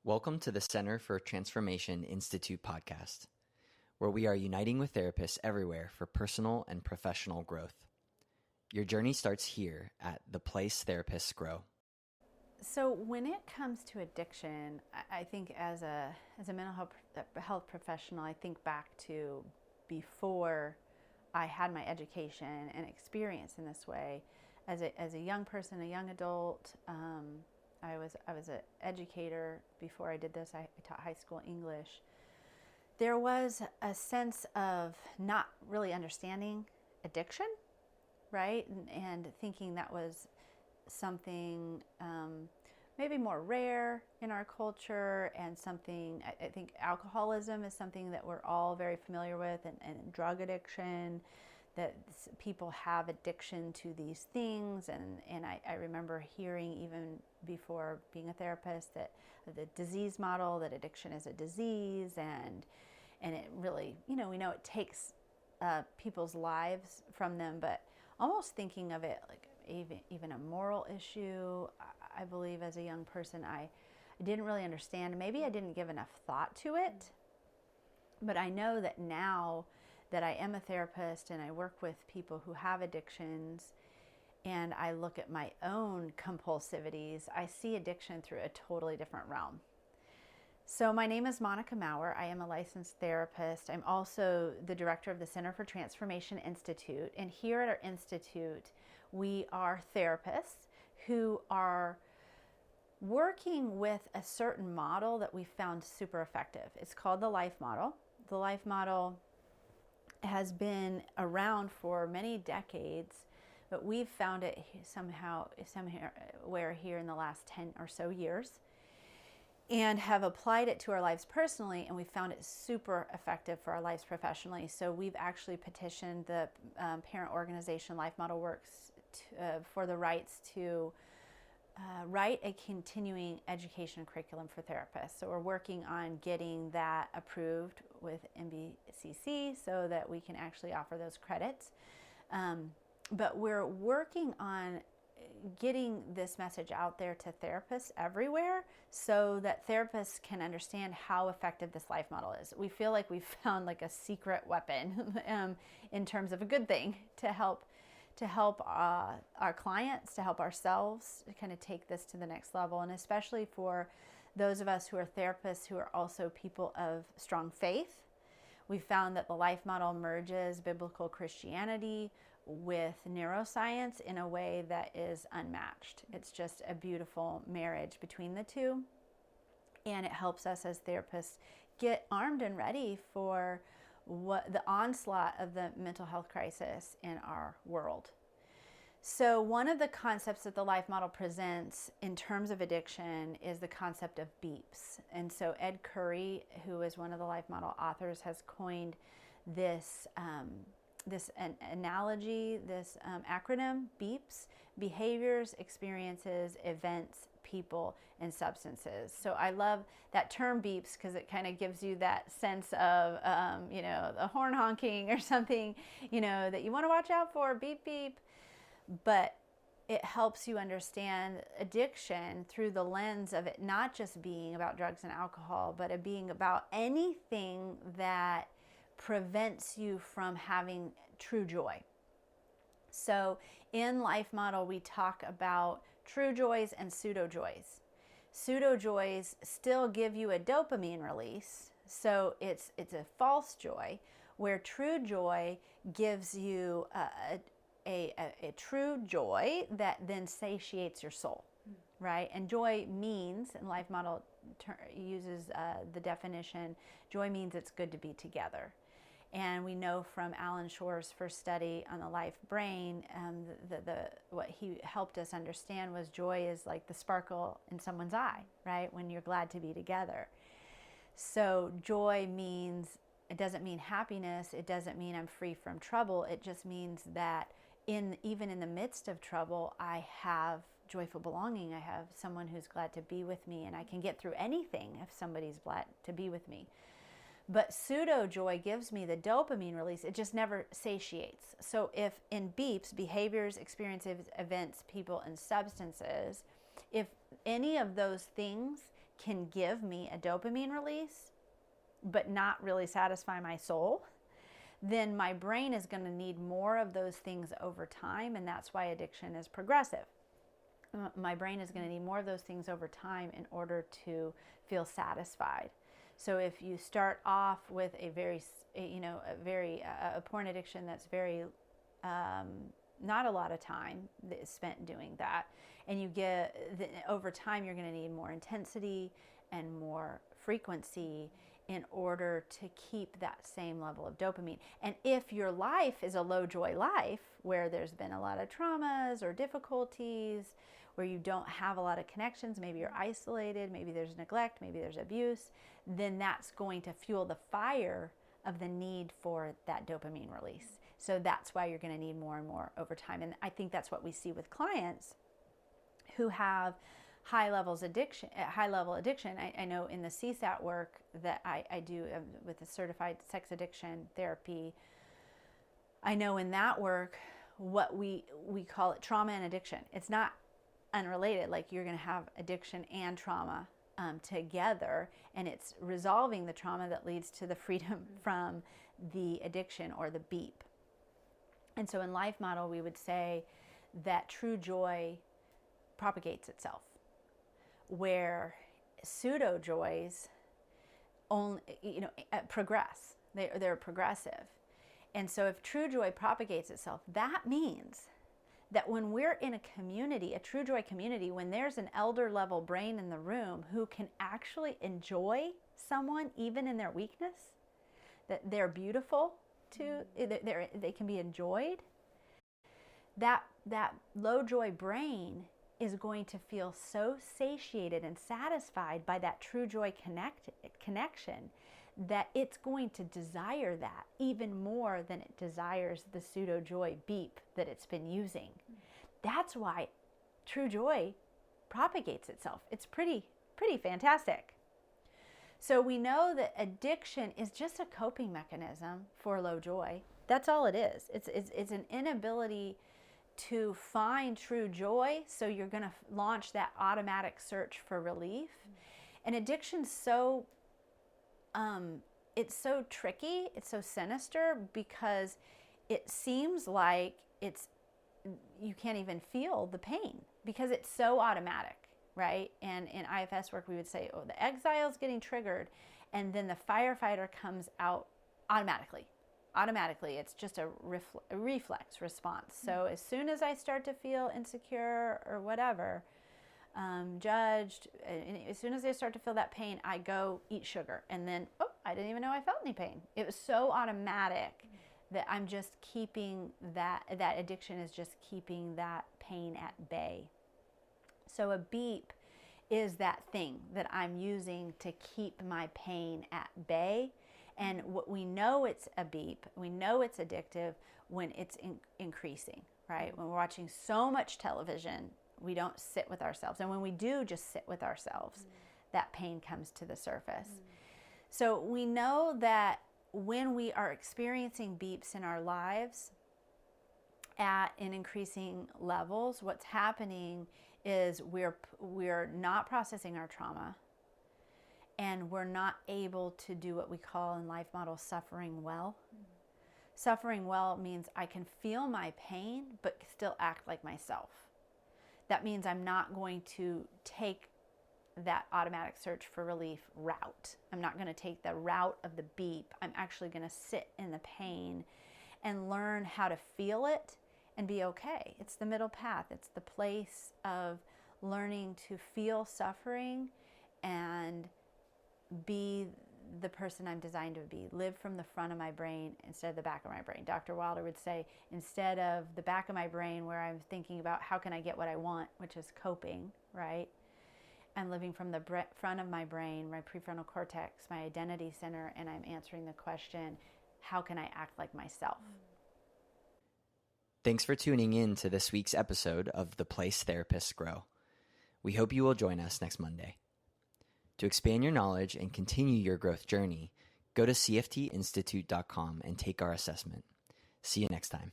Welcome to the Center for Transformation Institute podcast, where we are uniting with therapists everywhere for personal and professional growth. Your journey starts here at the place therapists grow. So when it comes to addiction, I think as a mental health professional, I think back to before I had my education and experience in this way. As a young person, a young adult, I was an educator before I did this. I taught high school English. There was a sense of not really understanding addiction, right? And thinking that was something maybe more rare in our culture, and something, I think alcoholism is something that we're all very familiar with, and drug addiction, that people have addiction to these things. And I remember hearing, even before being a therapist, that the disease model, that addiction is a disease, and it really, we know it takes people's lives from them, but almost thinking of it like even a moral issue. I believe as a young person, I didn't really understand. Maybe I didn't give enough thought to it, but I know that now that I am a therapist and I work with people who have addictions, and I look at my own compulsivities, I see addiction through a totally different realm. So my name is Monica Maurer. I am a licensed therapist. I'm also the director of the Center for Transformation Institute. And here at our institute, we are therapists who are working with a certain model that we found super effective. It's called the life model. The life model has been around for many decades, but we've found it somewhere here in the last 10 or so years, and have applied it to our lives personally, and we found it super effective for our lives professionally. So we've actually petitioned the parent organization Life Model Works for the rights to write a continuing education curriculum for therapists. So we're working on getting that approved with NBCC so that we can actually offer those credits. But we're working on getting this message out there to therapists everywhere so that therapists can understand how effective this life model is. We feel like we've found like a secret weapon in terms of a good thing to help our clients, to help ourselves, to kind of take this to the next level. And especially for those of us who are therapists who are also people of strong faith, we found that the life model merges biblical Christianity with neuroscience in a way that is unmatched. It's just a beautiful marriage between the two. And it helps us as therapists get armed and ready for what the onslaught of the mental health crisis in our world. So one of the concepts that the life model presents in terms of addiction is the concept of BEEPS. And so Ed Curry, who is one of the life model authors, has coined this analogy, this acronym, BEEPS: behaviors, experiences, events, people, and substances. So I love that term BEEPS because it kind of gives you that sense of, the horn honking or something, that you want to watch out for, beep, beep. But it helps you understand addiction through the lens of it not just being about drugs and alcohol, but it being about anything that prevents you from having true joy. So in Life Model, we talk about true joys and pseudo-joys. Pseudo-joys still give you a dopamine release, so it's a false joy, where true joy gives you a true joy that then satiates your soul, right? And joy means, and Life Model uses the definition, joy means it's good to be together. And we know from Alan Shore's first study on the life brain, what he helped us understand was joy is like the sparkle in someone's eye, right? When you're glad to be together. So joy means, it doesn't mean happiness. It doesn't mean I'm free from trouble. It just means that even in the midst of trouble, I have joyful belonging. I have someone who's glad to be with me, and I can get through anything if somebody's glad to be with me. But pseudo-joy gives me the dopamine release. It just never satiates. So if in BEEPS, behaviors, experiences, events, people, and substances, if any of those things can give me a dopamine release, but not really satisfy my soul, then my brain is going to need more of those things over time, and that's why addiction is progressive. My brain is going to need more of those things over time in order to feel satisfied. So if you start off with a porn addiction that's very not a lot of time that is spent doing that, and you get over time, you're going to need more intensity and more frequency in order to keep that same level of dopamine. And if your life is a low joy life where there's been a lot of traumas or difficulties, where you don't have a lot of connections, maybe you're isolated, maybe there's neglect, maybe there's abuse, then that's going to fuel the fire of the need for that dopamine release. So that's why you're going to need more and more over time. And I think that's what we see with clients who have high level addiction. I know in the CSAT work that I do with the certified sex addiction therapy, I know in that work, what we call it trauma and addiction. It's not unrelated, like you're going to have addiction and trauma together, and it's resolving the trauma that leads to the freedom from the addiction or the BEEP. And so in Life Model, we would say that true joy propagates itself, where pseudo-joys only, progress. They're progressive. And so if true joy propagates itself, that means that when we're in a community, a true joy community, when there's an elder level brain in the room who can actually enjoy someone even in their weakness, that they're beautiful to, they can be enjoyed, that low joy brain is going to feel so satiated and satisfied by that true joy connection that it's going to desire that even more than it desires the pseudo-joy beep that it's been using. That's why true joy propagates itself. It's pretty fantastic. So we know that addiction is just a coping mechanism for low joy. That's all it is. It's an inability to find true joy, so you're going to launch that automatic search for relief. And addiction's so it's so tricky, it's so sinister, because it seems like you can't even feel the pain because it's so automatic, right? And in IFS work, we would say, oh, the exile's getting triggered, and then the firefighter comes out automatically. It's just a reflex response. So as soon as I start to feel insecure or whatever, judged, and as soon as I start to feel that pain, I go eat sugar, and then I didn't even know I felt any pain. It was so automatic that I'm just keeping that addiction is just keeping that pain at bay. So a beep is that thing that I'm using to keep my pain at bay. And what we know it's a beep, we know it's addictive when it's increasing, right? When we're watching so much television, we don't sit with ourselves. And when we do just sit with ourselves, that pain comes to the surface. So we know that when we are experiencing beeps in our lives in increasing levels, what's happening is we're not processing our trauma, and we're not able to do what we call in Life Model suffering well. Suffering well means I can feel my pain, but still act like myself. That means I'm not going to take that automatic search for relief route. I'm not going to take the route of the beep. I'm actually going to sit in the pain and learn how to feel it and be okay. It's the middle path. It's the place of learning to feel suffering and be the person I'm designed to be. Live from the front of my brain instead of the back of my brain. Dr. Wilder would say, instead of the back of my brain where I'm thinking about how can I get what I want, which is coping, right? I'm living from the front of my brain, my prefrontal cortex, my identity center, and I'm answering the question, how can I act like myself? Thanks for tuning in to this week's episode of The Place Therapists Grow. We hope you will join us next Monday. To expand your knowledge and continue your growth journey, go to cftinstitute.com and take our assessment. See you next time.